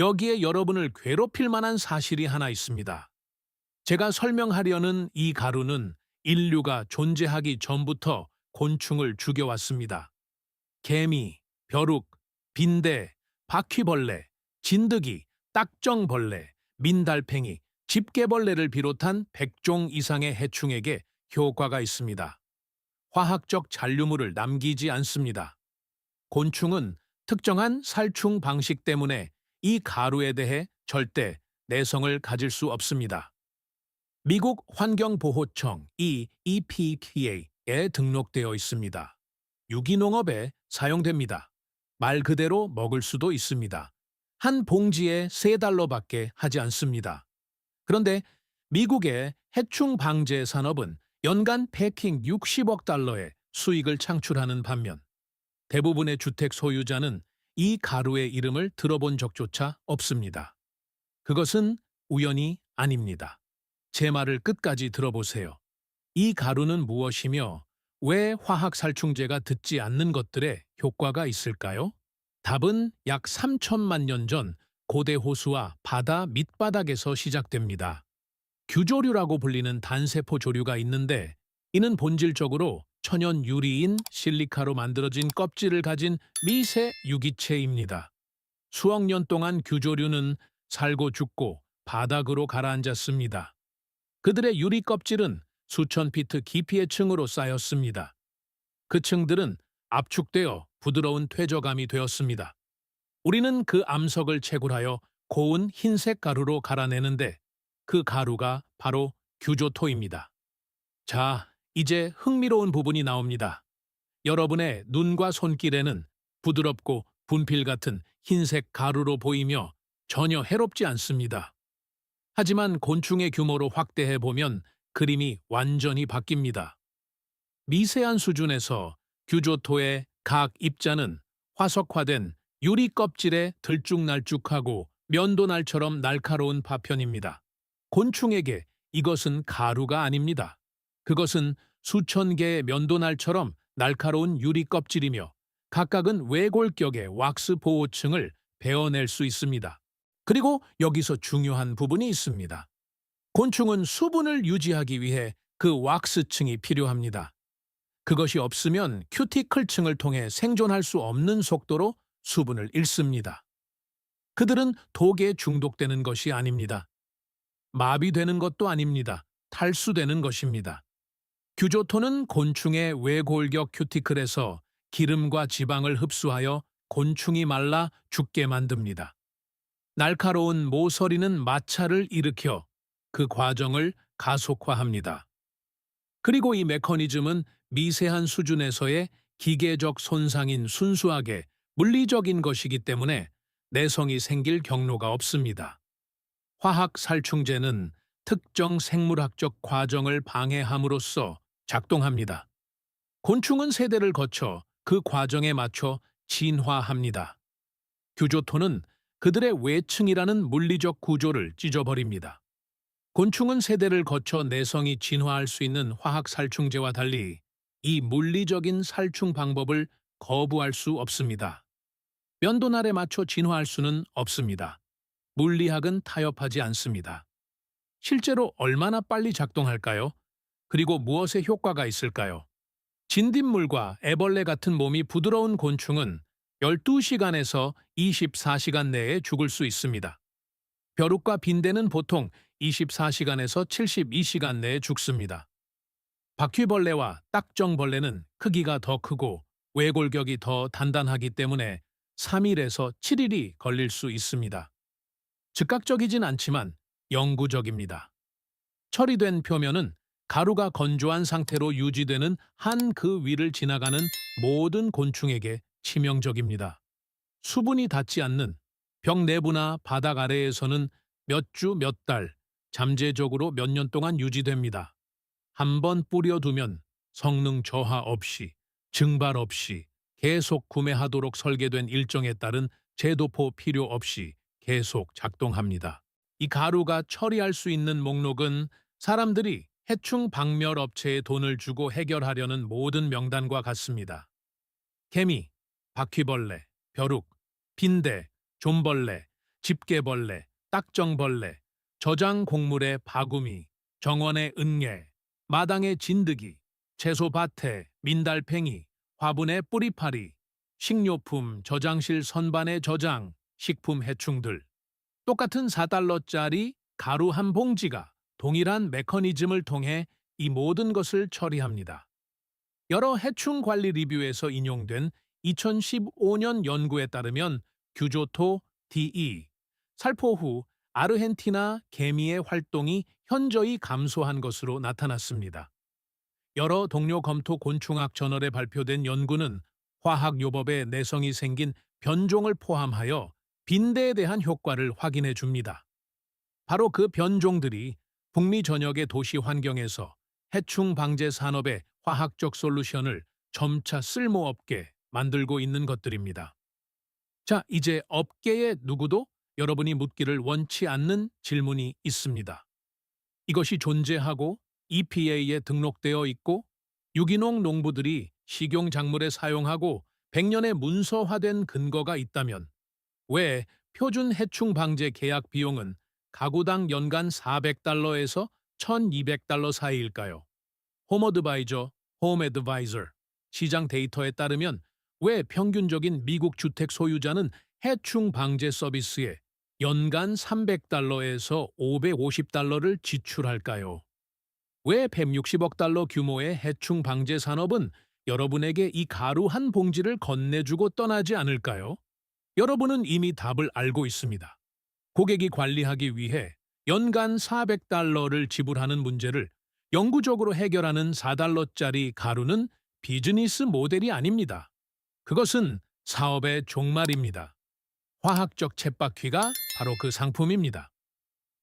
여기에 여러분을 괴롭힐 만한 사실이 하나 있습니다. 제가 설명하려는 이 가루는 인류가 존재하기 전부터 곤충을 죽여왔습니다. 개미, 벼룩, 빈대, 바퀴벌레, 진드기, 딱정벌레, 민달팽이, 집게벌레를 비롯한 100종 이상의 해충에게 효과가 있습니다. 화학적 잔류물을 남기지 않습니다. 곤충은 특정한 살충 방식 때문에 이 가루에 대해 절대 내성을 가질 수 없습니다. 미국 환경보호청 EPA에 등록되어 있습니다. 유기농업에 사용됩니다. 말 그대로 먹을 수도 있습니다. 한 봉지에 $3밖에 하지 않습니다. 그런데 미국의 해충 방제 산업은 연간 패킹 $60억 수익을 창출하는 반면 대부분의 주택 소유자는 이 가루의 이름을 들어본 적조차 없습니다. 그것은 우연이 아닙니다. 제 말을 끝까지 들어보세요. 이 가루는 무엇이며 왜 화학살충제가 듣지 않는 것들에 효과가 있을까요? 답은 약 3천만 년 전 고대 호수와 바다 밑바닥에서 시작됩니다. 규조류라고 불리는 단세포 조류가 있는데 이는 본질적으로 천연 유리인 실리카로 만들어진 껍질을 가진 미세 유기체입니다. 수억 년 동안 규조류는 살고 죽고 바닥으로 가라앉았습니다. 그들의 유리 껍질은 수천 피트 깊이의 층으로 쌓였습니다. 그 층들은 압축되어 부드러운 퇴적암이 되었습니다. 우리는 그 암석을 채굴하여 고운 흰색 가루로 갈아내는데 그 가루가 바로 규조토입니다. 자, 이제 흥미로운 부분이 나옵니다. 여러분의 눈과 손길에는 부드럽고 분필 같은 흰색 가루로 보이며 전혀 해롭지 않습니다. 하지만 곤충의 규모로 확대해 보면 그림이 완전히 바뀝니다. 미세한 수준에서 규조토의 각 입자는 화석화된 유리 껍질에 들쭉날쭉하고 면도날처럼 날카로운 파편입니다. 곤충에게 이것은 가루가 아닙니다. 그것은 수천 개의 면도날처럼 날카로운 유리 껍질이며 각각은 외골격의 왁스 보호층을 베어낼 수 있습니다. 그리고 여기서 중요한 부분이 있습니다. 곤충은 수분을 유지하기 위해 그 왁스층이 필요합니다. 그것이 없으면 큐티클층을 통해 생존할 수 없는 속도로 수분을 잃습니다. 그들은 독에 중독되는 것이 아닙니다. 마비되는 것도 아닙니다. 탈수되는 것입니다. 규조토는 곤충의 외골격 큐티클에서 기름과 지방을 흡수하여 곤충이 말라 죽게 만듭니다. 날카로운 모서리는 마찰을 일으켜 그 과정을 가속화합니다. 그리고 이 메커니즘은 미세한 수준에서의 기계적 손상인 순수하게 물리적인 것이기 때문에 내성이 생길 경로가 없습니다. 화학 살충제는 특정 생물학적 과정을 방해함으로써 작동합니다. 곤충은 세대를 거쳐 그 과정에 맞춰 진화합니다. 규조토는 그들의 외층이라는 물리적 구조를 찢어버립니다. 곤충은 세대를 거쳐 내성이 진화할 수 있는 화학 살충제와 달리 이 물리적인 살충 방법을 거부할 수 없습니다. 면도날에 맞춰 진화할 수는 없습니다. 물리학은 타협하지 않습니다. 실제로 얼마나 빨리 작동할까요? 그리고 무엇에 효과가 있을까요? 진딧물과 애벌레 같은 몸이 부드러운 곤충은 12시간에서 24시간 내에 죽을 수 있습니다. 벼룩과 빈대는 보통 24시간에서 72시간 내에 죽습니다. 바퀴벌레와 딱정벌레는 크기가 더 크고 외골격이 더 단단하기 때문에 3일에서 7일이 걸릴 수 있습니다. 즉각적이진 않지만 영구적입니다. 처리된 표면은 가루가 건조한 상태로 유지되는 한 그 위를 지나가는 모든 곤충에게 치명적입니다. 수분이 닿지 않는 벽 내부나 바닥 아래에서는 몇 주, 몇 달, 잠재적으로 몇 년 동안 유지됩니다. 한 번 뿌려두면 성능 저하 없이, 증발 없이, 계속 구매하도록 설계된 일정에 따른 제도포 필요 없이 계속 작동합니다. 이 가루가 처리할 수 있는 목록은 사람들이 해충 박멸 업체에 돈을 주고 해결하려는 모든 명단과 같습니다. 개미, 바퀴벌레, 벼룩, 빈대, 좀벌레, 집게벌레, 딱정벌레, 저장 곡물의 바구미, 정원의 은개, 마당의 진드기, 채소밭에 민달팽이, 화분의 뿌리파리, 식료품 저장실 선반의 저장, 식품 해충들. 똑같은 4달러짜리 가루 한 봉지가 동일한 메커니즘을 통해 이 모든 것을 처리합니다. 여러 해충 관리 리뷰에서 인용된 2015년 연구에 따르면 규조토 DE, 살포 후 아르헨티나 개미의 활동이 현저히 감소한 것으로 나타났습니다. 여러 동료 검토 곤충학 저널에 발표된 연구는 화학요법에 내성이 생긴 변종을 포함하여 빈대에 대한 효과를 확인해 줍니다. 바로 그 변종들이 북미 전역의 도시 환경에서 해충 방제 산업의 화학적 솔루션을 점차 쓸모없게 만들고 있는 것들입니다. 자, 이제 업계의 누구도 여러분이 묻기를 원치 않는 질문이 있습니다. 이것이 존재하고 EPA에 등록되어 있고 유기농 농부들이 식용작물에 사용하고 100년의 문서화된 근거가 있다면 왜 표준 해충 방제 계약 비용은 가구당 연간 400달러에서 1200달러 사이일까요? 홈어드바이저, 시장 데이터에 따르면 왜 평균적인 미국 주택 소유자는 해충 방제 서비스에 연간 300달러에서 550달러를 지출할까요? 왜 160억 달러 규모의 해충 방제 산업은 여러분에게 이 가루 한 봉지를 건네주고 떠나지 않을까요? 여러분은 이미 답을 알고 있습니다. 고객이 관리하기 위해 연간 400달러를 지불하는 문제를 영구적으로 해결하는 4달러짜리 가루는 비즈니스 모델이 아닙니다. 그것은 사업의 종말입니다. 화학적 쳇바퀴가 바로 그 상품입니다.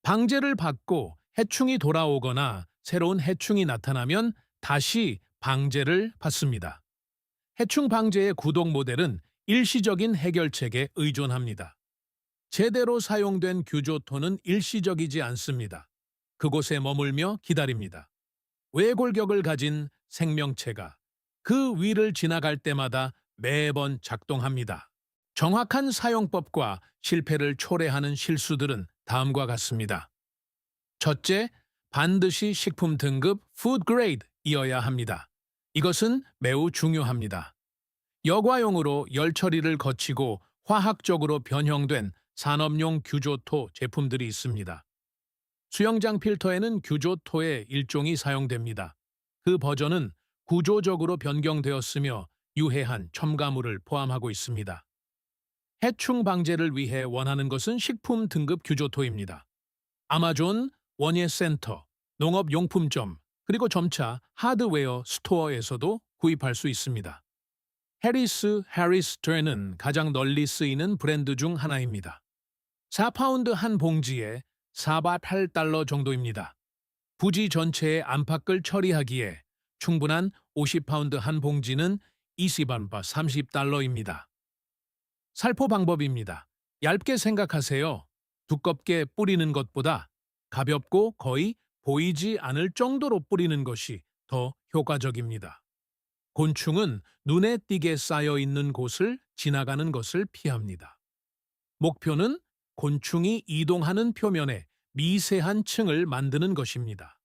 방제를 받고 해충이 돌아오거나 새로운 해충이 나타나면 다시 방제를 받습니다. 해충 방제의 구독 모델은 일시적인 해결책에 의존합니다. 제대로 사용된 규조토는 일시적이지 않습니다. 그곳에 머물며 기다립니다. 외골격을 가진 생명체가 그 위를 지나갈 때마다 매번 작동합니다. 정확한 사용법과 실패를 초래하는 실수들은 다음과 같습니다. 첫째, 반드시 식품 등급 푸드 그레이드이어야 합니다. 이것은 매우 중요합니다. 여과용으로 열 처리를 거치고 화학적으로 변형된 산업용 규조토 제품들이 있습니다. 수영장 필터에는 규조토의 일종이 사용됩니다. 그 버전은 구조적으로 변경되었으며 유해한 첨가물을 포함하고 있습니다. 해충 방제를 위해 원하는 것은 식품 등급 규조토입니다. 아마존, 원예센터, 농업용품점, 그리고 점차 하드웨어 스토어에서도 구입할 수 있습니다. 해리스트레는 가장 널리 쓰이는 브랜드 중 하나입니다. 4파운드 한 봉지에 4.8달러 정도입니다. 부지 전체의 안팎을 처리하기에 충분한 50파운드 한 봉지는 20안바 30달러입니다. 살포 방법입니다. 얇게 생각하세요. 두껍게 뿌리는 것보다 가볍고 거의 보이지 않을 정도로 뿌리는 것이 더 효과적입니다. 곤충은 눈에 띄게 쌓여 있는 곳을 지나가는 것을 피합니다. 목표는 곤충이 이동하는 표면에 미세한 층을 만드는 것입니다.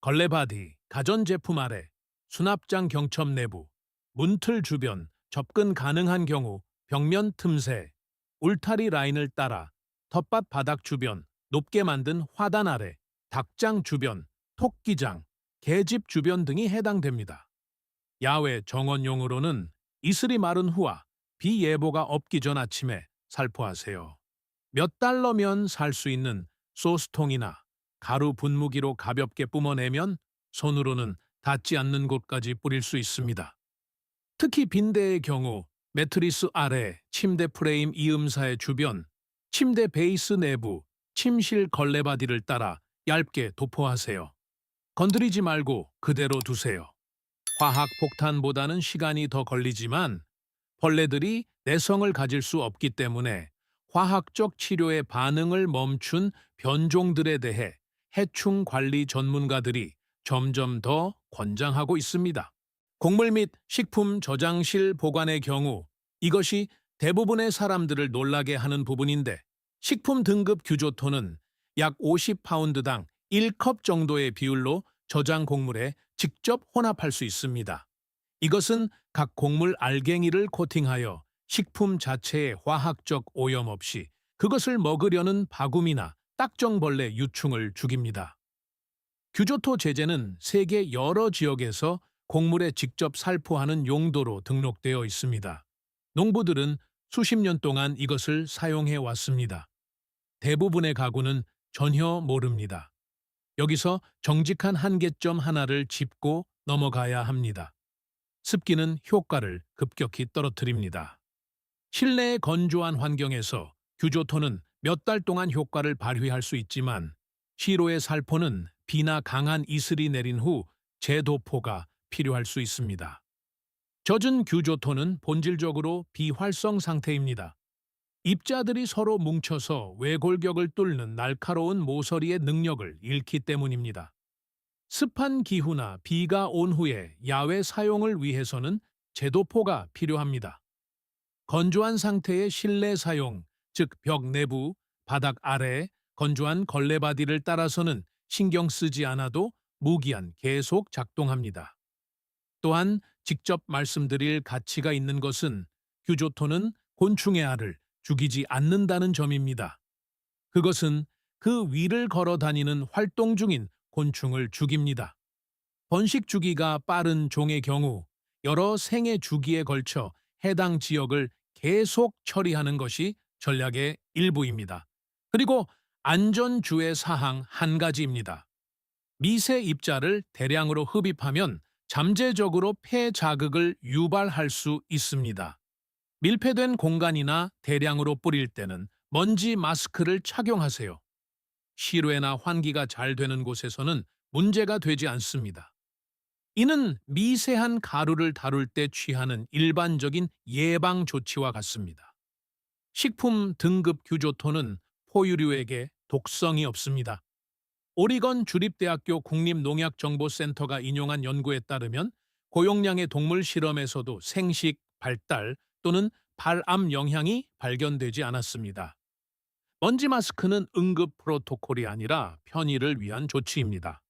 걸레바디, 가전제품 아래, 수납장 경첩 내부, 문틀 주변, 접근 가능한 경우 벽면 틈새, 울타리 라인을 따라 텃밭 바닥 주변, 높게 만든 화단 아래, 닭장 주변, 토끼장, 개집 주변 등이 해당됩니다. 야외 정원용으로는 이슬이 마른 후와 비 예보가 없기 전 아침에 살포하세요. 몇 달러면 살 수 있는 소스통이나 가루 분무기로 가볍게 뿜어내면 손으로는 닿지 않는 곳까지 뿌릴 수 있습니다. 특히 빈대의 경우 매트리스 아래, 침대 프레임 이음사의 주변, 침대 베이스 내부, 침실 걸레바디를 따라 얇게 도포하세요. 건드리지 말고 그대로 두세요. 화학 폭탄보다는 시간이 더 걸리지만 벌레들이 내성을 가질 수 없기 때문에 화학적 치료의 반응을 멈춘 변종들에 대해 해충 관리 전문가들이 점점 더 권장하고 있습니다. 곡물 및 식품 저장실 보관의 경우 이것이 대부분의 사람들을 놀라게 하는 부분인데 식품 등급 규조토는 약 50파운드당 1컵 정도의 비율로 저장 곡물에 직접 혼합할 수 있습니다. 이것은 각 곡물 알갱이를 코팅하여 식품 자체에 화학적 오염 없이 그것을 먹으려는 바구미나 딱정벌레 유충을 죽입니다. 규조토 제재는 세계 여러 지역에서 곡물에 직접 살포하는 용도로 등록되어 있습니다. 농부들은 수십 년 동안 이것을 사용해 왔습니다. 대부분의 가구는 전혀 모릅니다. 여기서 정직한 한계점 하나를 짚고 넘어가야 합니다. 습기는 효과를 급격히 떨어뜨립니다. 실내의 건조한 환경에서 규조토는 몇 달 동안 효과를 발휘할 수 있지만 시로의 살포는 비나 강한 이슬이 내린 후 재도포가 필요할 수 있습니다. 젖은 규조토는 본질적으로 비활성 상태입니다. 입자들이 서로 뭉쳐서 외골격을 뚫는 날카로운 모서리의 능력을 잃기 때문입니다. 습한 기후나 비가 온 후에 야외 사용을 위해서는 제도포가 필요합니다. 건조한 상태의 실내 사용, 즉 벽 내부, 바닥 아래, 건조한 걸레바디를 따라서는 신경 쓰지 않아도 무기한 계속 작동합니다. 또한 직접 말씀드릴 가치가 있는 것은 규조토는 곤충의 알을 죽이지 않는다는 점입니다. 그것은 그 위를 걸어 다니는 활동 중인 곤충을 죽입니다. 번식 주기가 빠른 종의 경우 여러 생애 주기에 걸쳐 해당 지역을 계속 처리하는 것이 전략의 일부입니다. 그리고 안전주의 사항 한 가지입니다. 미세 입자를 대량으로 흡입하면 잠재적으로 폐 자극을 유발할 수 있습니다. 밀폐된 공간이나 대량으로 뿌릴 때는 먼지 마스크를 착용하세요. 실외나 환기가 잘 되는 곳에서는 문제가 되지 않습니다. 이는 미세한 가루를 다룰 때 취하는 일반적인 예방 조치와 같습니다. 식품 등급 규조토는 포유류에게 독성이 없습니다. 오리건 주립대학교 국립농약정보센터가 인용한 연구에 따르면 고용량의 동물 실험에서도 생식, 발달 또는 발암 영향이 발견되지 않았습니다. 먼지 마스크는 응급 프로토콜이 아니라 편의를 위한 조치입니다.